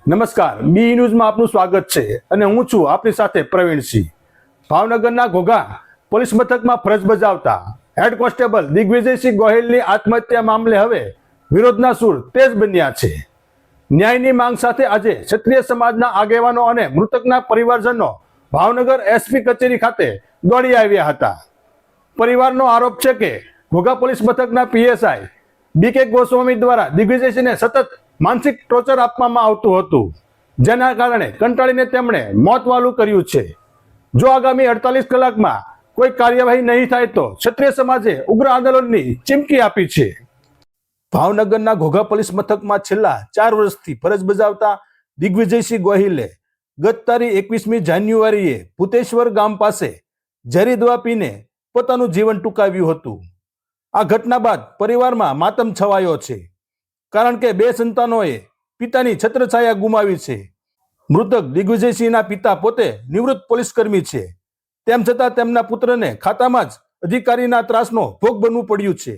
નમસ્કાર, બી ન્યૂઝમાં આપનું સ્વાગત છે અને હું છું આપની સાથે પ્રવીણસિંહ। ભાવનગરના ઘોઘા પોલીસ મથકમાં ફરજ બજાવતા હેડ કોન્સ્ટેબલ દિગ્વિજયસિંહ ગોહિલની આત્મહત્યા મામલે હવે વિરોધના સૂર તેજ બન્યા છે। ન્યાયની માંગ સાથે આજે ક્ષત્રિય સમાજના આગેવાનો અને મૃતકના પરિવારજનો ભાવનગર એસપી કચેરી ખાતે દોડી આવ્યા હતા। પરિવારનો આરોપ છે કે ઘોઘા પોલીસ મથકના પીએસઆઈ બીકે ગોસ્વામી દ્વારા દિગ્વિજયસિંહને સતત માનસિક ટોર્ચર આપવામાં આવતું હતું, જેના કારણે કંટાળીને તેમણે મોત વાલું કર્યું છે। જો આગામી 48 કલાકમાં કોઈ કાર્યવાહી નહીં થાય તો ક્ષત્રિય સમાજે ઉગ્ર આંદોલનની ચીમકી આપી છે। ભાવનગરના ઘોઘા પોલીસ મથકમાં છેલ્લા 4 વર્ષથી ફરજ બજાવતા દિગ્વિજયસિંહ ગોહિલે ગત તારીખ 21મી જાન્યુઆરીએ ભૂતેશ્વર ગામ પાસે ઝેરી દવા પીને પોતાનું જીવન ટૂંકાવ્યું હતું। આ ઘટના બાદ પરિવારમાં માતમ છવાયો છે, કારણ કે 2 સંતાનોએ પિતાની છત્રછાયા ગુમાવી છે। મૃતક દિગ્વિજયસિંહના પિતા પોતે નિવૃત્ત પોલીસકર્મી છે, તેમ છતાં તેમના પુત્રને ખાતામાં જ અધિકારીના ત્રાસનો ભોગ બનવું પડ્યું છે।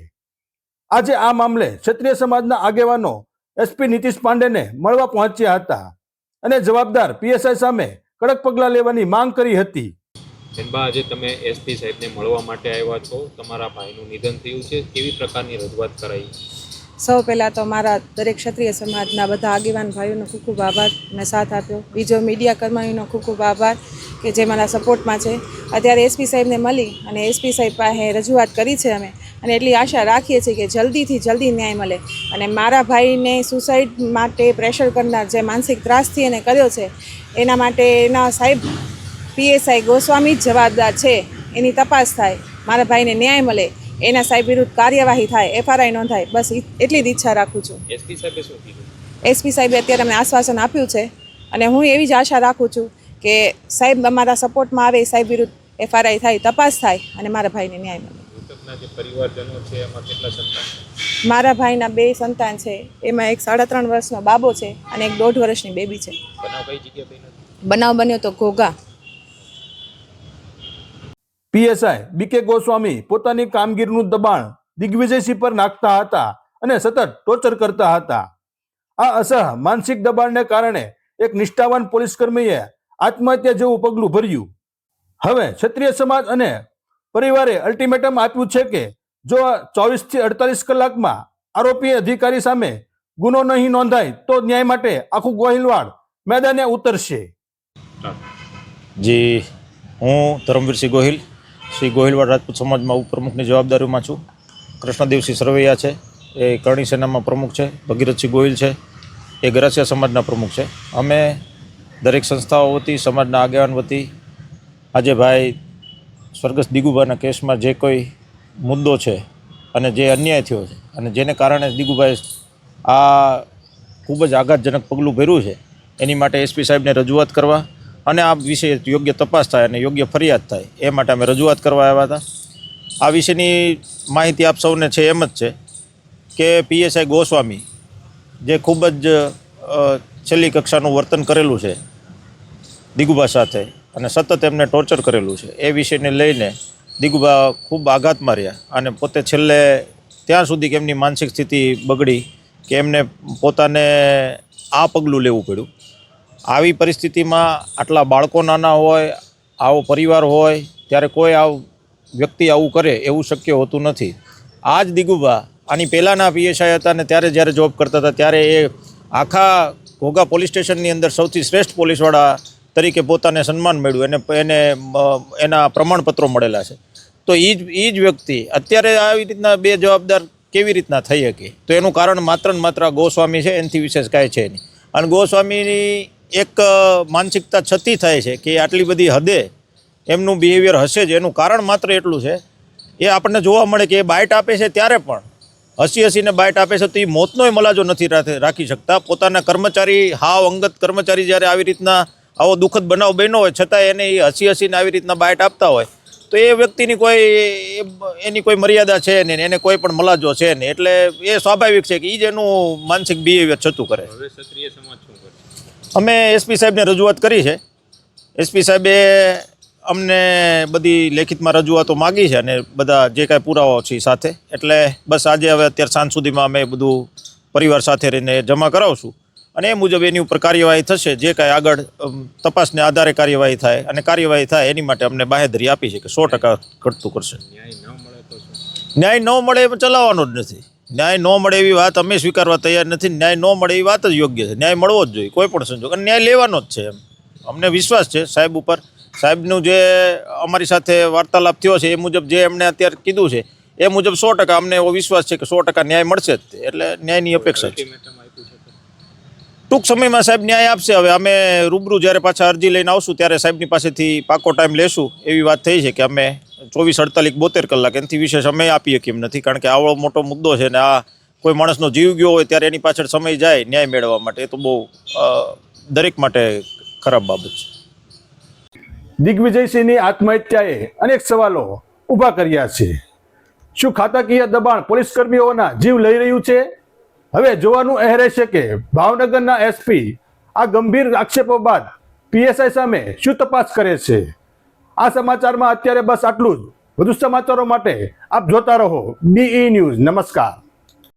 આજે આ મામલે ક્ષત્રિય સમાજના આગેવાનો એસપી નીતિશ પાંડેને મળવા પહોંચ્યા હતા અને જવાબદાર પીએસઆઈ સામે કડક પગલાં લેવાની માંગ કરી હતી। જનબા, આજે તમે એસપી સાહેબને મળવા માટે આવ્યા છો, તમારા ભાઈનું નિધન થયું છે, કેવી પ્રકારની રજૂઆત કરાઈ? સૌ પહેલાં તો મારા દરેક ક્ષત્રિય સમાજના બધા આગેવાન ભાઈઓનો ખૂબ ખૂબ આભાર, મેં સાથ આપ્યો। બીજો મીડિયા કર્મીઓનો ખૂબ ખૂબ આભાર કે જે મારા સપોર્ટમાં છે। અત્યારે એસપી સાહેબને મળી અને એસપી સાહેબ પાસે રજૂઆત કરી છે અમે, અને એટલી આશા રાખીએ છીએ કે જલ્દીથી જલ્દી ન્યાય મળે અને મારા ભાઈને સુસાઇડ માટે પ્રેશર કરનાર જે માનસિક ત્રાસથી એને કર્યો છે એના માટે એના સાહેબ પીએસઆઈ ગોસ્વામી જ જવાબદાર છે, એની તપાસ થાય, મારા ભાઈને ન્યાય મળે, એના સાહેબ વિરુદ્ધ કાર્યવાહી થાય, એફઆરઆઈ નોંધાય, બસ એટલી જ ઈચ્છા રાખું છું। એસપી સાહેબે શું કીધું? એસપી સાહેબે અત્યારે અમને આશ્વાસન આપ્યું છે અને હું એવી જ આશા રાખું છું કે સાહેબ અમારા સપોર્ટમાં આવે, સાહેબ વિરુદ્ધ એફઆરઆઈ થાય, તપાસ થાય અને મારા ભાઈને ન્યાય મળે। મૃતકના જે પરિવારજનો છે એમાં કેટલા સંતાન? મારા ભાઈના 2 સંતાન છે, એમાં એક 3.5 વર્ષનો બાબો છે અને એક 1.5 વર્ષની બેબી છે। બનાવ કઈ જગ્યાએ બન્યો? બનાવ બન્યો તો ઘોઘા। પીએસઆઈ બીકે ગોસ્વામી પોતાની કામગીરીનું દબાણ દિગ્વિજયસિંહ પર નાખતા હતા અને સતત ટોર્ચર કરતા હતા। આ અસહ માનસિક દબાણને કારણે એક નિષ્ઠાવાન પોલીસકર્મીએ આત્મહત્યા જેવું પગલું ભર્યું। હવે ક્ષત્રિય સમાજ અને પરિવારે અલ્ટિમેટમ આપ્યું છે કે જો 24 થી 48 કલાકમાં આરોપી અધિકારી સામે ગુનો નહીં નોંધાય તો ન્યાય માટે આખું ગોહિલવાડ મેદાને ઉતરશે। જી, હું ધર્મવીરસિંહ ગોહિલ, શ્રી ગોહિલવાડ રાજપૂત સમાજમાં ઉપપ્રમુખની જવાબદારીમાં છું। કૃષ્ણદેવસિંહ સરવૈયા છે, એ કરણી સેનામાં પ્રમુખ છે। ભગીરથસિંહ ગોહિલ છે, એ ગરાસિયા સમાજના પ્રમુખ છે। અમે દરેક સંસ્થાઓ વતી, સમાજના આગેવાન વતી આજે ભાઈ સ્વર્ગસ્થ દિગુભાઈના કેસમાં જે કોઈ મુદ્દો છે અને જે અન્યાય થયો છે અને જેને કારણે દિગુભાઈ આ ખૂબ જ આઘાતજનક પગલું ભર્યું છે, એની માટે એસપી સાહેબને રજૂઆત કરવા અને આ વિશે યોગ્ય તપાસ થાય અને યોગ્ય ફરિયાદ થાય એ માટે અમે રજૂઆત કરવા આવ્યા હતા। આ વિશેની માહિતી આપ સૌને છે એમ જ છે કે પીએસઆઈ ગોસ્વામી જે ખૂબ જ છેલ્લી કક્ષાનું વર્તન કરેલું છે દિગુભા સાથે અને સતત એમને ટોર્ચર કરેલું છે, એ વિષયને લઈને દિગુભા ખૂબ આઘાતમાં રહ્યા અને પોતે છેલ્લે ત્યાં સુધી કે એમની માનસિક સ્થિતિ બગડી કે એમને પોતાને આ પગલું લેવું પડ્યું। આવી પરિસ્થિતિમાં આટલા બાળકો નાના હોય, આવો પરિવાર હોય, ત્યારે કોઈ વ્યક્તિ આવું કરે એવું શક્ય હોતું નથી। આ જ દિગુભા આની પહેલાંના પીએસઆઈ હતા ને ત્યારે જ્યારે જોબ કરતા હતા ત્યારે એ આખા ઘોઘા પોલીસ સ્ટેશનની અંદર સૌથી શ્રેષ્ઠ પોલીસવાળા તરીકે પોતાને સન્માન મળ્યું, એને એના પ્રમાણપત્રો મળેલા છે। તો એ જ વ્યક્તિ અત્યારે આવી રીતના બેજવાબદાર કેવી રીતના થઈ શકે? તો એનું કારણ માત્ર ને માત્ર ગોસ્વામી છે, એનાથી વિશેષ કાંઈ છે નહીં। અને ગોસ્વામીની એક માનસિકતા છતી થાય છે કે આટલી બધી હદે એમનું બિહેવિયર હશે જ, એનું કારણ માત્ર એટલું છે, એ આપણને જોવા મળે કે એ બાઇટ આપે છે ત્યારે પણ હસીને બાઇટ આપે છે તો એ મોતનોય મલાજો નથી રાખી શકતા। પોતાના કર્મચારી, હાવ અંગત કર્મચારી જ્યારે આવી રીતના આવો દુઃખદ બનાવ બન્યો હોય છતાં એને એ હસીને આવી રીતના બાઇટ આપતા હોય તો એ વ્યક્તિની એની કોઈ મર્યાદા છે નહીં, એને કોઈ પણ મલાજો છે નહીં, એટલે એ સ્વાભાવિક છે કે એ જ એનું માનસિક બિહેવિયર છતું કરે। હવે ક્ષત્રિય સમાજ શું કરે? અમે એસપી સાહેબને રજૂઆત કરી છે। એસપી સાહેબે અમને બધી લેખિતમાં રજૂઆતો માગી છે અને બધા જે કાંઈ પુરાવાઓ છે સાથે, એટલે બસ આજે હવે અત્યારે સાંજ સુધીમાં અમે બધું પરિવાર સાથે રહીને જમા કરાવશું અને એ મુજબ એની ઉપર કાર્યવાહી થશે. જે કાંઈ આગળ તપાસને આધારે કાર્યવાહી થાય અને કાર્યવાહી થાય એની માટે અમને બાંહેધરી આપી છે કે 100% ઘટતું કરશે. ન્યાય ન મળે તો શું? ન્યાય ન મળે એ ચલાવવાનો જ નથી. ન્યાય ન મળે એવી વાત અમે સ્વીકારવા તૈયાર નથી. ન્યાય ન મળે એવી વાત જ યોગ્ય છે. ન્યાય મળવો જ જોઈએ કોઈ પણ સંજોગ, અને ન્યાય લેવાનો જ છે. એમ અમને વિશ્વાસ છે સાહેબ ઉપર. સાહેબનું જે અમારી સાથે વાર્તાલાપ થયો છે એ મુજબ જે એમણે અત્યારે કીધું છે એ મુજબ 100% અમને એવો વિશ્વાસ છે કે 100% ન્યાય મળશે જ. એટલે ન્યાયની અપેક્ષા છે. અલ્ટિમેટમ આપ્યું છે તો? ટૂંક સમયમાં સાહેબ ન્યાય આપશે. હવે અમે રૂબરૂ જ્યારે પાછા અરજી લઈને આવશું ત્યારે સાહેબની પાસેથી પાકો ટાઈમ લેશું. એવી વાત થઈ છે કે અમે 24, 48, 72 કલાક એનાથી વિશેષ અમે આપીએ કેમ નથી, કારણ કે આવડો મોટો મુદ્દો છે ને આ કોઈ માણસનો જીવ ગયો હોય ત્યારે એની પાછળ સમય જાય ન્યાય મેળવવા માટે, એ તો બહુ દરેક માટે ખરાબ બાબત છે. દિગ્વિજયસિંહની આત્મહત્યાએ અનેક સવાલો ઊભા કર્યા છે. શું ખાતાકીય દબાણ પોલીસ કર્મીઓના જીવ લઈ રહ્યું છે? હવે જોવાનું એ રહેશે કે ભાવનગરના એસપી આ ગંભીર આક્ષેપો બાદ પીએસઆઈ સામે શું તપાસ કરે છે. આ સમાચારમાં અત્યારે બસ આટલું જ. વધુ સમાચારો માટે આપ જોતા રહો BE ન્યૂઝ. નમસ્કાર.